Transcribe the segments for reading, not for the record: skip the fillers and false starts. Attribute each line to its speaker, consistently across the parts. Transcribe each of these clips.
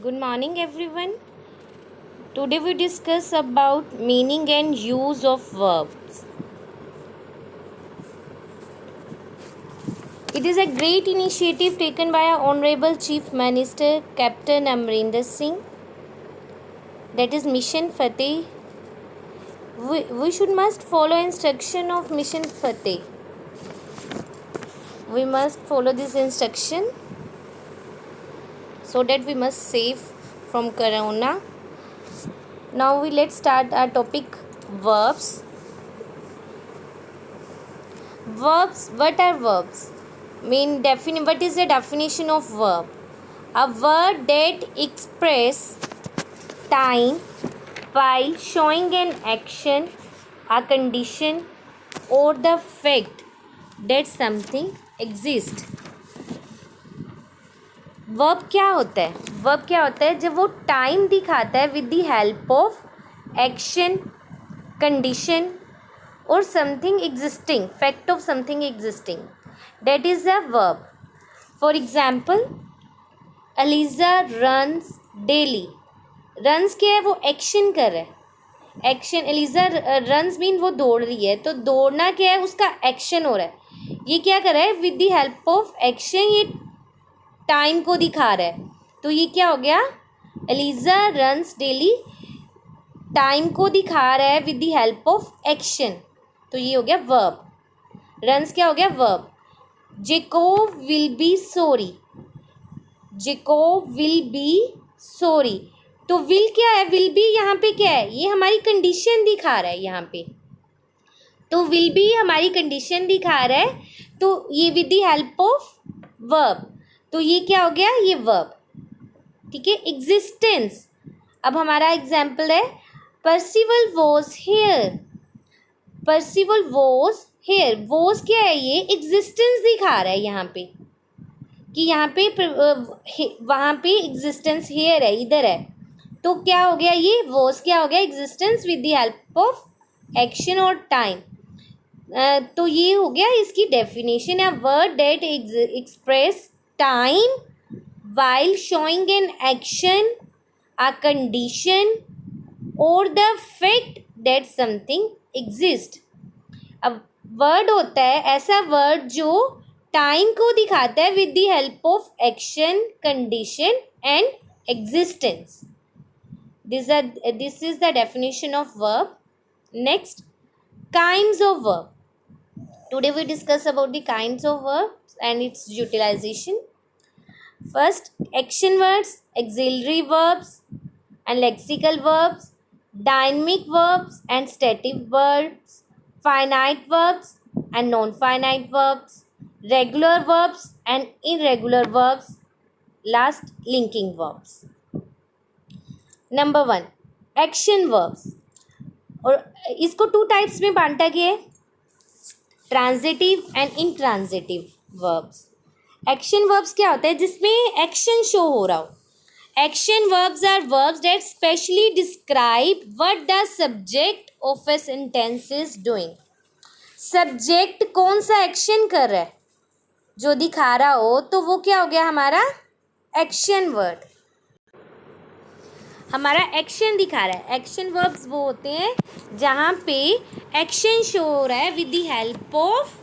Speaker 1: Good morning everyone. Today we discuss about meaning and use of verbs. It is a great initiative taken by our Honorable Chief Minister Captain Amrinder Singh. That is Mission Fateh. We should must follow instruction of Mission Fateh. We must follow this instruction so that we must save from corona. Now let's start our topic verbs. Verbs. What are verbs? What is the definition of verb? A word that express time while showing an action, a condition, or the fact that something exists. Verb क्या होता है? Verb क्या होता है? जब वो time दिखाता है with the help of action, condition और something existing, fact of something existing, that is a verb. For example, Aliza runs daily. Runs क्या है? वो एक्शन कर रहा है. एक्शन. Aliza runs मीन वो दौड़ रही है. तो दौड़ना क्या है? उसका एक्शन हो रहा है. ये क्या कर रहा है? With the help of action ये टाइम को दिखा रहा है. तो ये क्या हो गया? Aliza runs daily टाइम को दिखा रहा है with the help of action. तो ये हो गया वर्ब. रन्स क्या हो गया? Verb. Jacob will be sorry. Jacob will be sorry. तो will क्या है? will be यहाँ पे क्या है? ये हमारी कंडीशन दिखा रहा है यहाँ पे. तो will be हमारी कंडीशन दिखा रहा है. तो ये with the help of verb. तो ये क्या हो गया? ये verb. ठीक है. existence. अब हमारा एग्जाम्पल है Percival was here. Percival was here. Was क्या है? ये एग्जिस्टेंस दिखा रहा है यहाँ पे कि यहाँ पे वहाँ पे एग्जिस्टेंस हेयर है, इधर है. तो क्या हो गया? ये वोज क्या हो गया? Existence with the help of action और टाइम. तो ये हो गया इसकी definition. A word that express time while showing an action, a condition और the fact that something exist. अब वर्ड होता है ऐसा वर्ड जो टाइम को दिखाता है with the help of action, condition and existence. This is the definition of verb. Next, kinds of verb. Today we discuss about the kinds of verb and it's utilization. First, action words, auxiliary verbs and lexical verbs, dynamic verbs and static verbs, finite verbs and non-finite verbs, regular verbs and irregular verbs, last linking verbs. Number 1, action verbs. और इसको 2 types में बांटा गया है, transitive and intransitive verbs. Action verbs क्या होता है? जिसमें एक्शन शो हो रहा हो. Action verbs are verbs that specially describe what the subject of a sentence is doing. Subject कौन सा एक्शन कर रहा है जो दिखा रहा हो, तो वो क्या हो गया? हमारा एक्शन वर्ड. हमारा एक्शन दिखा रहा है. एक्शन वर्ब्स वो होते हैं जहाँ पे एक्शन शो हो रहा है with the help of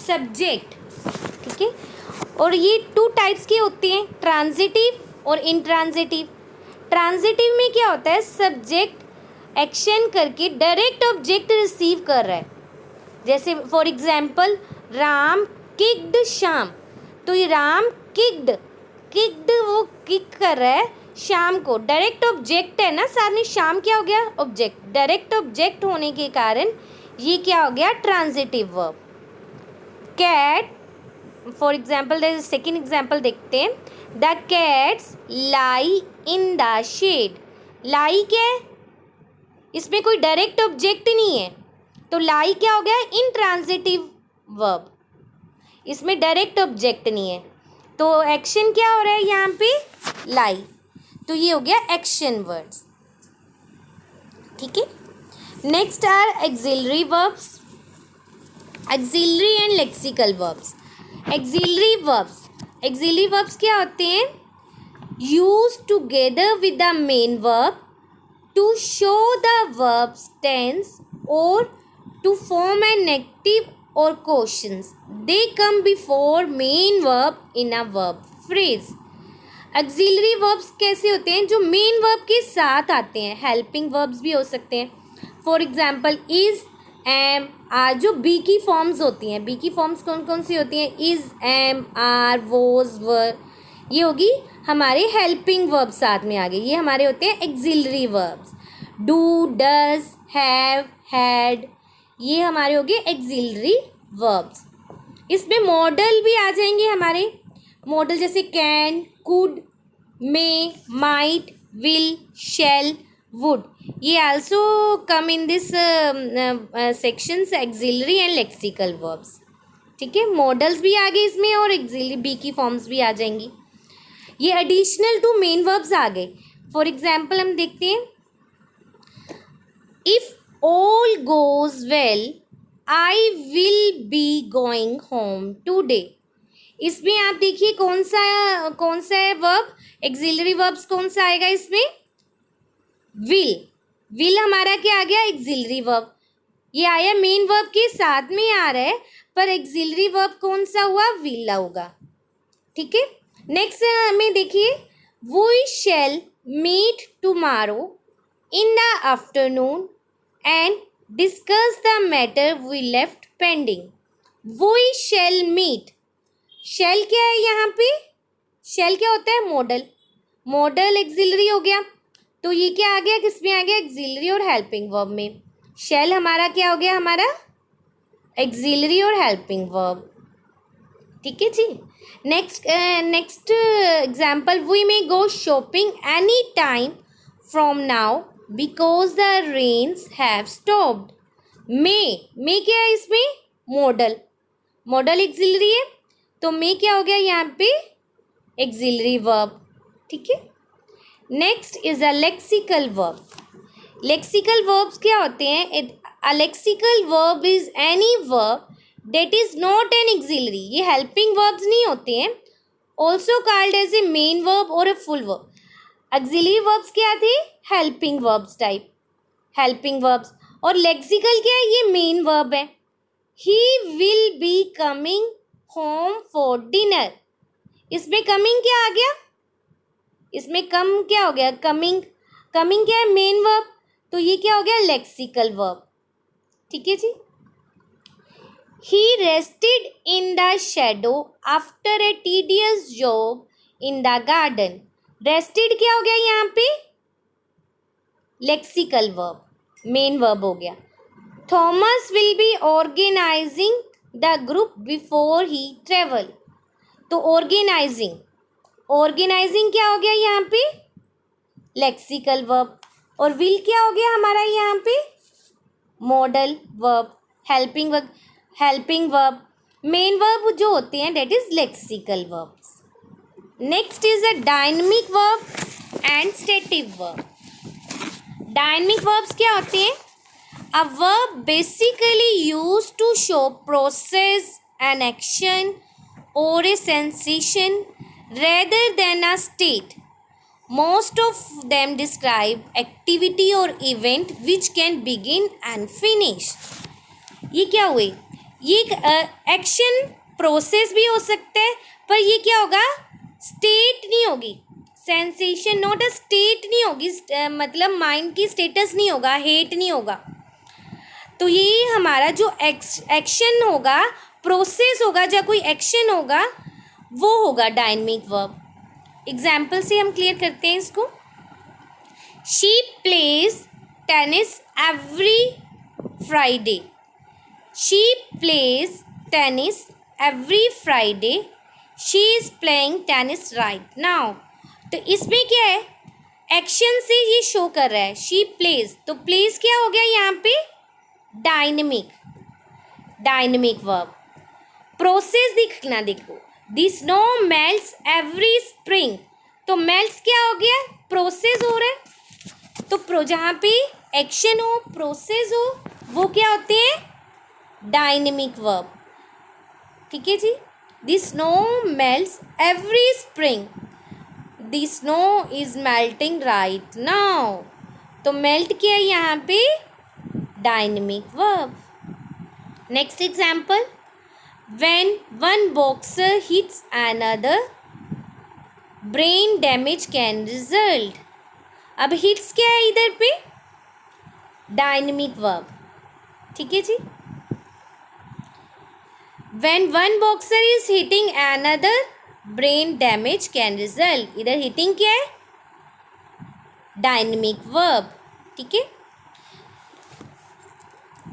Speaker 1: subject. ठीक है. और ये 2 टाइप्स के होते हैं, ट्रांजिटिव और इंट्रांजिटिव. ट्रांजिटिव में क्या होता है? सब्जेक्ट एक्शन करके डायरेक्ट ऑब्जेक्ट रिसीव कर रहा है. जैसे for example, Ram kicked Shyam. तो ये राम किक्ड वो किक कर रहा है श्याम को. डायरेक्ट ऑब्जेक्ट है ना सामने. श्याम क्या हो गया? ऑब्जेक्ट. डायरेक्ट ऑब्जेक्ट होने के कारण ये क्या हो गया? Transitive verb. Cat, for example second example देखते हैं. The cats lie in the shed. Lie क्या है? इसमें कोई डायरेक्ट ऑब्जेक्ट नहीं है. तो लाई क्या हो गया? Intransitive verb. इसमें डायरेक्ट ऑब्जेक्ट नहीं है. तो एक्शन क्या हो रहा है यहाँ पे? लाई. तो ये हो गया एक्शन वर्ड्स. ठीक है. Next are auxiliary verbs, auxiliary and lexical verbs. Auxiliary verbs क्या होते हैं? used together with the main verb to show the verb's tense or to form an negative or questions. They come before main verb in a verb phrase. Auxiliary verbs कैसे होते हैं? जो main verb के साथ आते हैं. Helping verbs भी हो सकते हैं. For example is, am, are. जो बी की फॉर्म्स होती हैं, बी की फॉर्म्स कौन कौन सी होती हैं? इज़, एम, आर, वोज, वर. ये होगी हमारे हेल्पिंग वर्ब साथ में आ गए. ये हमारे होते हैं axillary verbs. Do, does, have, had, ये हमारे हो गए एक्सिलरी वर्ब्स. इसमें मॉडल भी आ जाएंगे हमारे. मॉडल जैसे can, could, may, might, will, shall, would. ये also come in this sections auxiliary and lexical verbs. ठीक है, मॉडल्स भी आ गए इसमें और एक्सिलरी बी की फॉर्म्स भी आ जाएंगी. ये एडिशनल टू मेन वर्ब्स आ गए. फॉर एग्जाम्पल हम देखते हैं, if all goes well I will be going home today. इसमें आप देखिए कौन सा है वर्ब? एक्सिलरी वर्ब्स कौन सा आएगा इसमें? विल. विल हमारा क्या आ गया? Axillary verb. ये आया मेन वर्ब के साथ में आ रहा है, पर एक्सिलरी वर्ब कौन सा हुआ? विल होगा. ठीक है, नेक्स्ट में देखिए, we shall meet tomorrow in the afternoon and discuss the matter we left pending. We shall meet. Shall क्या है यहाँ पे? शैल क्या होता है? मॉडल. मॉडल एक्सिलरी हो गया. तो ये क्या आ गया? किस में आ गया? एक्सिलरी और हेल्पिंग वर्ब में. शैल हमारा क्या हो गया? हमारा एक्सिलरी और हेल्पिंग वर्ब. ठीक है जी. Next example, we may go shopping any time from now because the rains have stopped. May क्या है इसमें? मॉडल. मॉडल एक्सिलरी है, तो मे क्या हो गया यहाँ पे? Auxiliary verb. ठीक है. Next is a lexical verb. Lexical verbs क्या होते हैं? A lexical verb is any verb that is not an auxiliary. ये हेल्पिंग वर्ब्स नहीं होते हैं. Also called as a main verb और a full verb. Auxiliary verbs क्या थे? Helping verbs type. Helping verbs. और लेक्सिकल क्या है? ये मेन वर्ब है. He will be coming home for dinner. इसमें कमिंग क्या आ गया? इसमें कम क्या हो गया? कमिंग. कमिंग क्या है? Main verb. तो ये क्या हो गया? Lexical verb. ठीक है जी. He rested in the shadow after a tedious job in the garden. Rested क्या हो गया यहाँ पे? Lexical verb. मेन वर्ब हो गया. Thomas will be organising the group before he travel. तो ऑर्गेनाइजिंग. ऑर्गेनाइजिंग क्या हो गया यहाँ पे? Lexical verb. और विल क्या हो गया हमारा यहाँ पे? Modal verb. Helping verb. Helping verb. Main verb जो होते हैं that is lexical verbs. Next is a dynamic verb and stative verb. Dynamic verbs क्या होते हैं? A verb basically used to show process, an action or a sensation rather than a state. Most of them describe activity or event which can begin and finish. ये क्या हुए? ये action process भी हो सकता है, पर ये क्या होगा? स्टेट नहीं होगी. सेंसेशन नॉट अ स्टेट नहीं होगी. मतलब माइंड की स्टेटस नहीं होगा, हेट नहीं होगा. तो ये हमारा जो एक्शन होगा, प्रोसेस होगा, या कोई एक्शन होगा, वो होगा डायनेमिक वर्ब. एग्जाम्पल से हम क्लियर करते हैं इसको. She plays tennis every Friday. She plays tennis every Friday. She is playing tennis right now. तो इसमें क्या है? एक्शन से ये शो कर रहा है. She plays. तो प्लेज क्या हो गया यहाँ पे? Dynamic verb. प्रोसेस दिखना, देखो, the snow melts every spring. तो मेल्ट्स क्या हो गया? प्रोसेस हो रहा है. तो जहाँ पे एक्शन हो, प्रोसेस हो, वो क्या होते हैं? Dynamic verb. ठीक है जी. The snow melts every spring. The snow is melting right now. तो मेल्ट क्या है यहाँ पे? Dynamic verb. Next example, when one boxer hits another brain damage can result. अब हिट्स क्या है इधर पे? Dynamic verb. ठीक है जी। When one boxer is hitting another, brain damage can result। इधर hitting क्या है? Dynamic verb. ठीक है।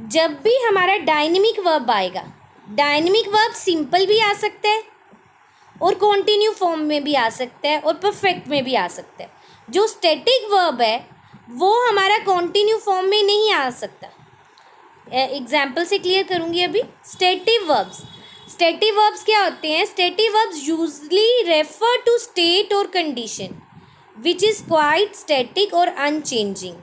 Speaker 1: जब भी हमारा डायनेमिक वर्ब आएगा, डायनेमिक वर्ब सिंपल भी आ सकता है और कॉन्टिन्यू फॉर्म में भी आ सकता है और परफेक्ट में भी आ सकता है। जो स्टैटिक वर्ब है वो हमारा कॉन्टिन्यू फॉर्म में नहीं आ सकता। एग्जाम्पल से क्लियर करूँगी अभी। स्टैटिव वर्ब्स, स्टैटिव वर्ब्स क्या होते हैं? Stative verbs usually refer to state और condition which is quite static और unchanging.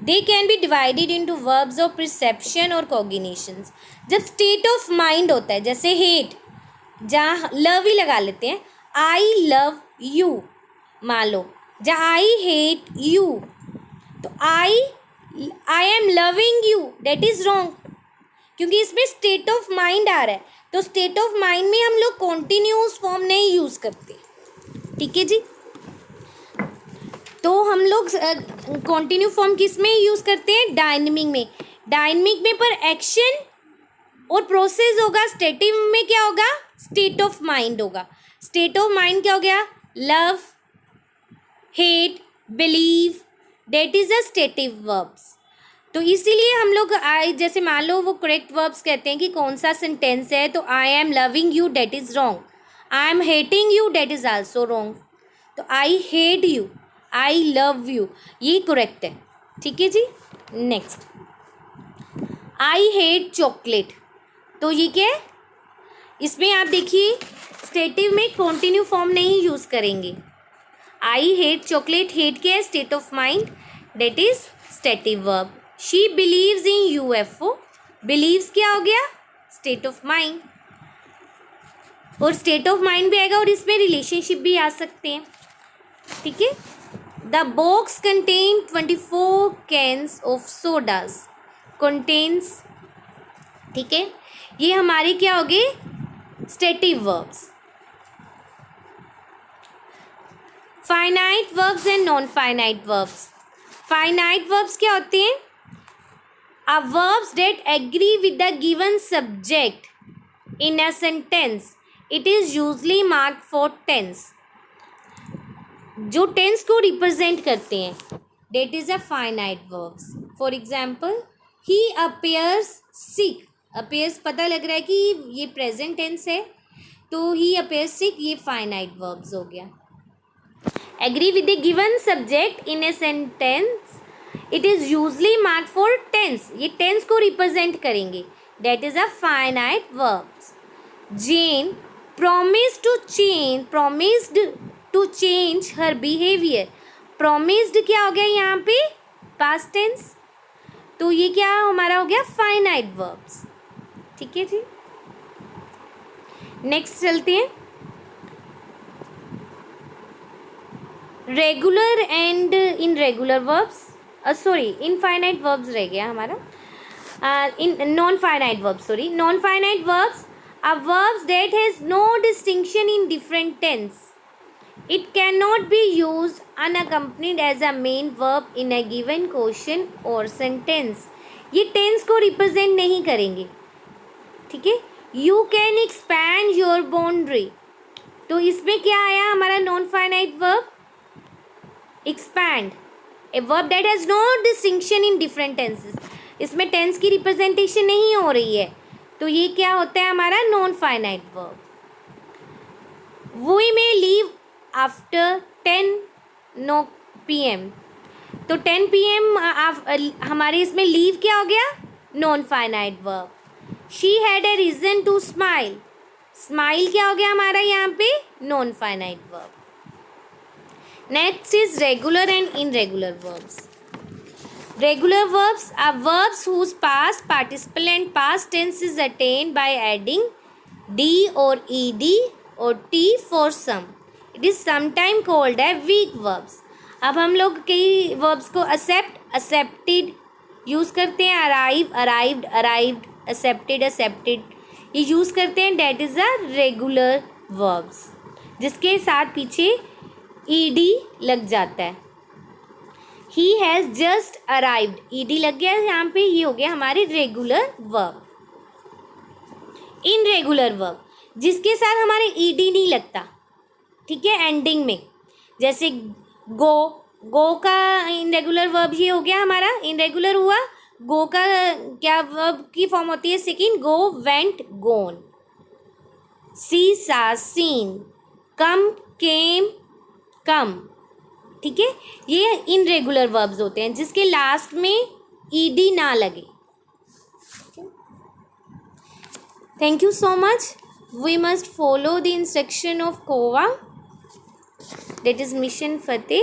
Speaker 1: They can be divided into verbs of perception और कॉग्निशंस। जब स्टेट ऑफ माइंड होता है, जैसे हेट, जहाँ लव ही लगा लेते हैं, आई लव यू मान लो, जहाँ आई हेट यू, तो I am loving you, that is wrong, क्योंकि इसमें स्टेट ऑफ माइंड आ रहा है। तो स्टेट ऑफ माइंड में हम लोग कॉन्टिन्यूस फॉर्म नहीं यूज़ करते। ठीक है जी। तो हम लोग कॉन्टिन्यू फॉर्म किस में यूज़ करते हैं? डायनेमिक में। डायनेमिक में पर एक्शन और प्रोसेस होगा। स्टेटिव में क्या होगा? स्टेट ऑफ माइंड होगा। स्टेट ऑफ माइंड क्या हो गया? Love, hate, believe, that is a stative verbs. तो इसीलिए हम लोग आई, जैसे मान लो वो करेक्ट वर्ब्स कहते हैं कि कौन सा सेंटेंस है, तो I am loving you, that is wrong. I am hating you, that is also wrong. तो I hate you, I love you, ये करेक्ट है। ठीक है जी। नेक्स्ट, आई हेट चॉकलेट, तो ये क्या है? इसमें आप देखिए स्टेटिव में कॉन्टिन्यू फॉर्म नहीं यूज़ करेंगे। आई हेट चॉकलेट, हेट क्या है? State of mind, that is stative verb. She believes in UFO, believes क्या हो गया? State of mind. और स्टेट ऑफ माइंड भी आएगा और इसमें रिलेशनशिप भी आ सकते हैं। ठीक है। The box contain 24 cans of sodas, contains. ठीक है, ये हमारी क्या होगी? Stative verbs. Finite verbs and non finite verbs. Finite verbs क्या होते हैं? A verbs that agree with the given subject in a sentence, it is usually marked for tense. जो टेंस को रिप्रेजेंट करते हैं, that is a finite verbs. For example, he appears sick, appears पता लग रहा है कि ये प्रेजेंट टेंस है, तो ही अपेयर्स सिक, ये फाइनाइट वर्ब्स हो गया। Agree with the given subject in a sentence, it is usually marked for tense, ये टेंस को रिप्रेजेंट करेंगे, that is a finite verbs. Jane promised to change her behavior, promised क्या हो गया यहाँ पे? past tense, तो ये क्या हमारा हो गया? Finite verbs. ठीक है जी। नेक्स्ट चलते हैं, regular and irregular verbs, sorry infinite verbs रह गया हमारा, in non finite verbs, sorry non finite verbs are verbs that has no distinction in different tense. It cannot be used unaccompanied as a main verb in a given question or sentence. ये tense को represent नहीं करेंगे। ठीक है। You can expand your boundary, तो इसमें क्या आया हमारा non finite verb? expand, a verb that has no distinction in different tenses. इसमें टेंस की रिप्रेजेंटेशन नहीं हो रही है, तो ये क्या होता है हमारा? Non finite verb. We may leave after 10 PM, तो 10 PM हमारे इसमें लीव क्या हो गया? Non finite verb. She had a reason to smile, smile क्या हो गया हमारा यहाँ पे? Non finite verb. Next is regular and irregular verbs. Regular verbs are verbs whose past participle and past tense is attained by adding d or ed or t for some. It is sometime called है week verbs. अब हम लोग कई verbs को accept, accepted use करते हैं, arrive, arrived, arrived, accepted, accepted, ये use करते हैं। That is a regular verbs जिसके साथ पीछे ईडी लग जाता है। He has just arrived, ED लग गया यहाँ पे, ये हो गया हमारे रेगुलर वर्ब। इनरेगुलर वर्ब जिसके साथ हमारे ईडी नहीं लगता, ठीक है, एंडिंग में, जैसे गो, गो का इनरेगुलर वर्ब ये हो गया हमारा, इनरेगुलर हुआ। गो का क्या वर्ब की फॉर्म होती है सेकेंड, गो, वेंट, गोन। सी, सा, सीन, कम, केम, कम, ठीक है, ये इनरेगुलर वर्ब्स होते हैं जिसके लास्ट में ईडी ना लगे। Thank you so much. We must follow the instruction of COVA, that is Mission Fateh.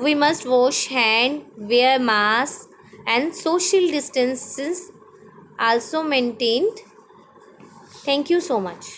Speaker 1: We must wash hand, wear mask, and social distances also maintained. Thank you so much.